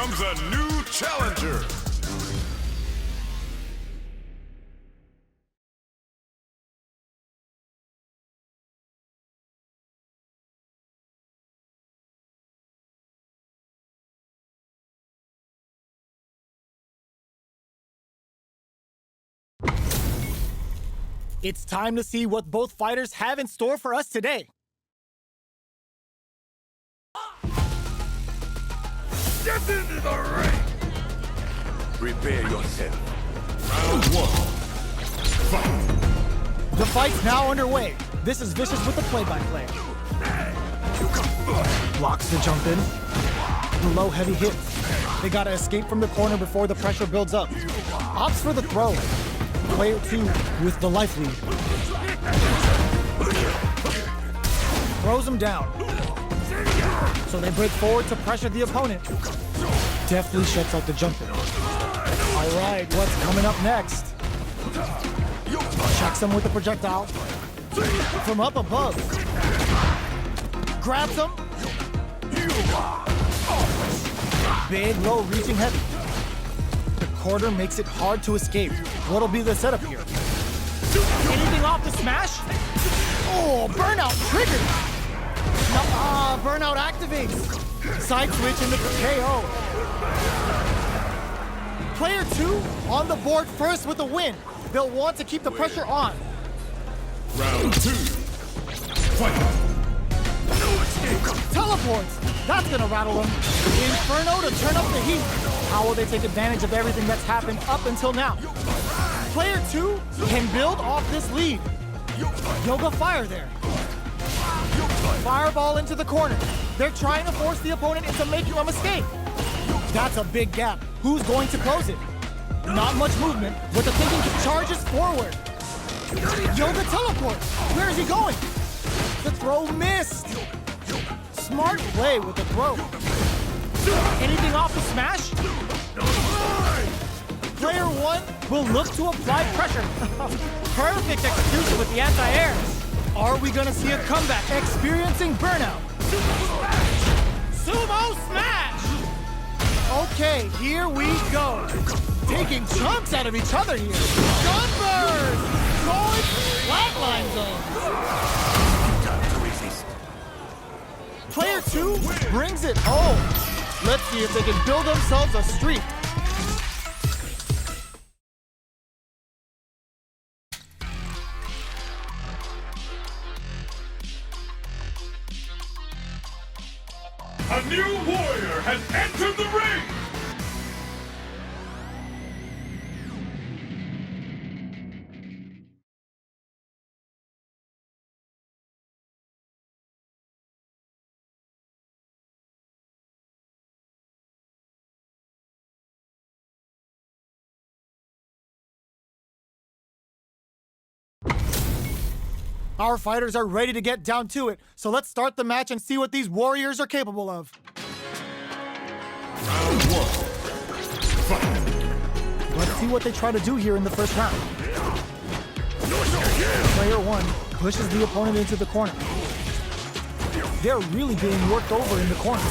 comes a new challenger. It's time to see what both fighters have in store for us today. Get into the ring. Prepare yourself. Round one. Fight. The fight's now underway. This is Vicious with the play-by-play. Blocks the jump in. The low heavy hits. They gotta escape from the corner before the pressure builds up. Opts for the throw. Player 2 with the life lead. Throws him down. So they break forward to pressure the opponent. Deftly shuts out the jump in. All right, what's coming up next? Checks him with the projectile. From up above. Grabs him. Big, low, reaching heavy. The quarter makes it hard to escape. What'll be the setup here? Anything off the smash? Oh, burnout triggered. Burnout activates. Side switch into the KO. Player 2 on the board first with a win. They'll want to keep the pressure on. Round 2. Fight. Teleports. That's gonna rattle them. Inferno to turn up the heat. How will they take advantage of everything that's happened up until now? Player 2 can build off this lead. Yoga Fire there. Fireball into the corner. They're trying to force the opponent into making a mistake. That's a big gap. Who's going to close it? Not much movement, but the thinking charges forward. Yoga Teleport. Where is he going? The throw missed. Smart play with the throw. Anything off the smash? Player 1 will look to apply pressure. Perfect execution with the anti-air. Are we gonna see a comeback? Experiencing burnout. Sumo smash! Okay, here we go. Taking chunks out of each other here. Gunbird! Going flatline zone. Player 2 brings it home. Let's see if they can build themselves a streak. A new warrior has entered the ring. Our fighters are ready to get down to it, so let's start the match and see what these warriors are capable of. Round 1. Fight. Let's see what they try to do here in the first round. Player 1 pushes the opponent into the corner. They're really being worked over in the corner.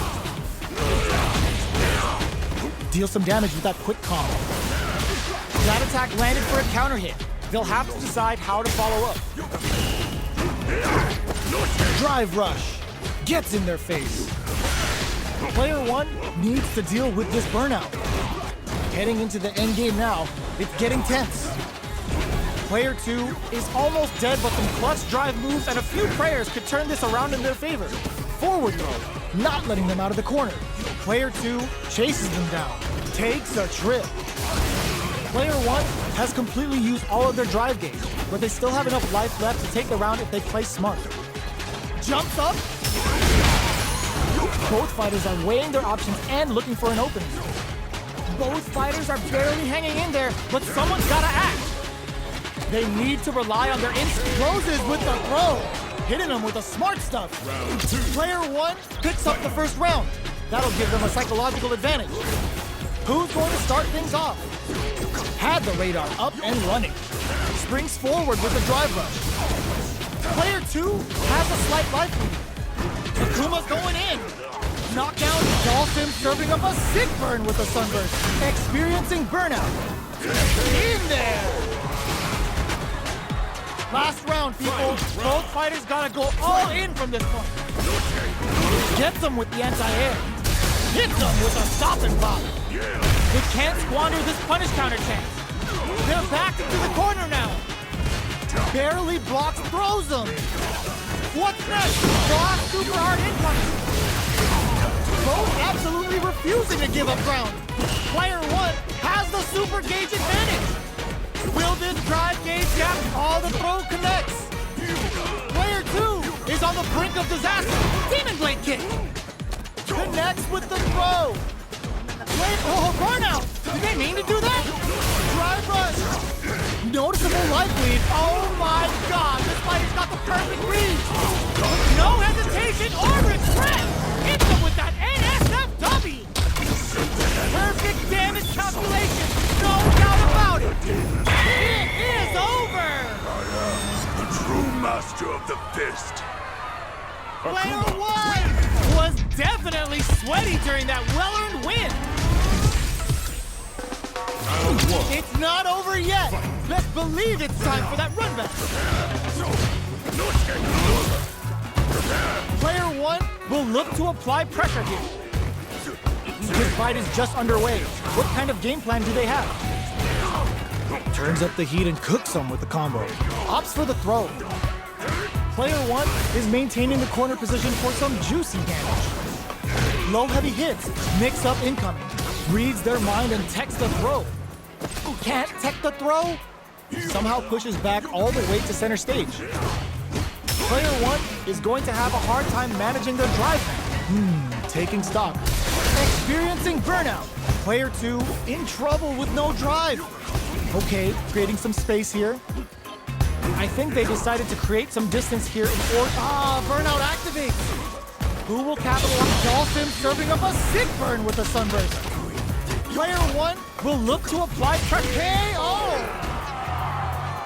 Deal some damage with that quick combo. That attack landed for a counter hit. They'll have to decide how to follow up. Drive rush gets in their face. Player 1 needs to deal with this burnout. Heading into the end game now, it's getting tense. Player 2 is almost dead, but some clutch drive moves and a few prayers could turn this around in their favor. Forward throw, not letting them out of the corner. Player 2 chases them down, takes a trip. Player 1 has completely used all of their drive gauge, but they still have enough life left to take the round if they play smart. Jumps up. Both fighters are weighing their options and looking for an opening. Both fighters are barely hanging in there, but someone's gotta act. They need to rely on their instinct. Closes with the throw, hitting them with the smart stuff. Round 2. Player 1 picks up the first round. That'll give them a psychological advantage. Who's going to start things off? Had the radar up and running. Springs forward with a drive rush. Player 2 has a slight life lead. Akuma's going in. Knockdown, Dolphin serving up a sick burn with the Sunburst, experiencing burnout. In there! Last round, people. Both fighters gotta go all in from this point. Gets them with the anti-air. Hits them with a stop and pop. They can't squander this punish counter chance. They're back into the corner now. Barely blocks, throws them. What's next? Block super hard incoming. Both absolutely refusing to give up ground. Player 1 has the super gauge advantage. Will this drive gauge gap all the throw connects? Player 2 is on the brink of disaster. Demon Blade kick. Connects with the throw. Oh, burnout! Did they mean to do that? Drive rush. Noticeable life lead. Oh my god, this fighter's got the perfect read. No hesitation or regret. Hits him with that NSFW. Perfect damage calculation. No doubt about it. It is over. The true master of the fist. Player 1 was definitely sweaty during that well-earned win. It's not over yet. Best believe it's time for that run back. Player 1 will look to apply pressure here. This fight is just underway. What kind of game plan do they have? Turns up the heat and cooks them with the combo. Opts for the throw. Player 1 is maintaining the corner position for some juicy damage. Low heavy hits, mix up incoming. Reads their mind and techs the throw. Can't tech the throw? Somehow pushes back all the way to center stage. Player 1 is going to have a hard time managing their drive now. Taking stock. Experiencing burnout. Player 2 in trouble with no drive. Okay, creating some space here. I think they decided to create some distance here in order. Burnout activates. Who will capitalize? Dolphin serving up a sick burn with the Sunburst. Player 1 will look to apply pressure. KO!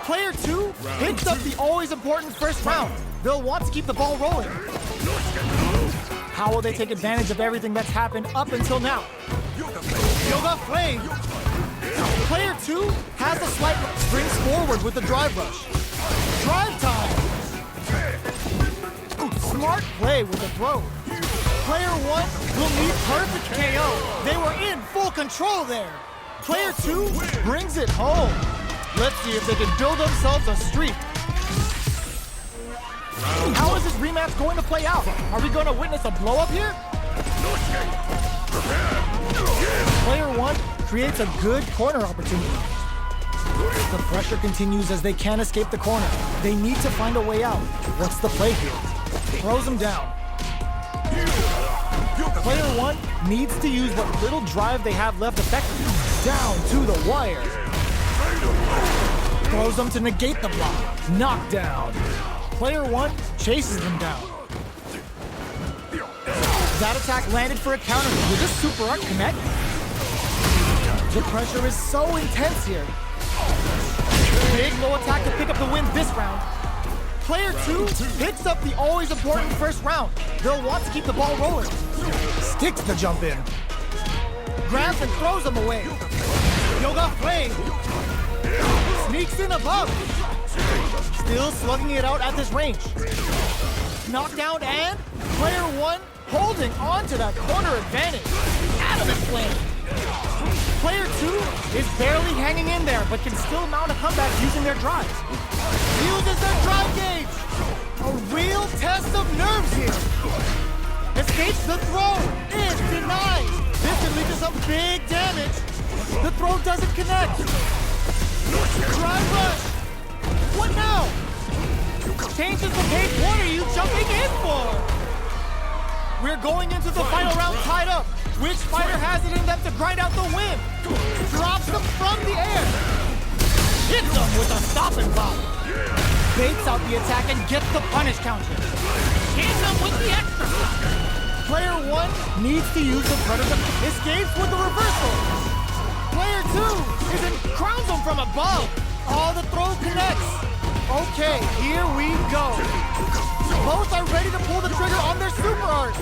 Player 2 picks up the always important first round. They'll want to keep the ball rolling. How will they take advantage of everything that's happened up until now? Yoga Flame! Player 2 has a slight springs forward with the drive rush. Drive time! Ooh, smart play with the throw. Player 1 will need perfect KO. They were in full control there. Player 2 brings it home. Let's see if they can build themselves a streak. How is this rematch going to play out? Are we going to witness a blow-up here? Player 1 creates a good corner opportunity. The pressure continues as they can't escape the corner. They need to find a way out. What's the play here? Throws them down. Player 1 needs to use what little drive they have left effectively. Down to the wire. Throws them to negate the block. Knockdown. Player 1 chases them down. That attack landed for a counter. Will this super art connect? The pressure is so intense here. Big low attack to pick up the win this round. Player 2 picks up the always important first round. They'll want to keep the ball rolling. Sticks the jump in. Grabs and throws them away. Yoga Flame. Sneaks in above. Still slugging it out at this range. Knockdown and player 1 holding on to that corner advantage. Adamant Flame. Player 2 is barely hanging in there, but can still mount a comeback using their drives. Uses their drive gauge. A real test of nerves here. Escapes the throw. Is denied. This could lead to some big damage. The throw doesn't connect. Drive rush. What now? Changes the pace. What are you jumping in for? We're going into the final round tied up. Which fighter has it in them to grind out the win? Drops them from the air. Hits them with a stop and pop. Baits out the attack and gets the punish counter. Hits them with the extra. Player 1 needs to use the predator. Escapes with the reversal. Player 2 is in crowns them from above. Oh, the throw connects. Okay, here we go. Both are ready to pull the trigger on their super art.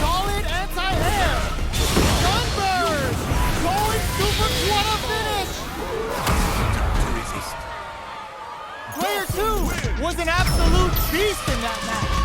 Solid anti-air. Sunburst. Going super quarter finish. Player 2 was an absolute beast in that match.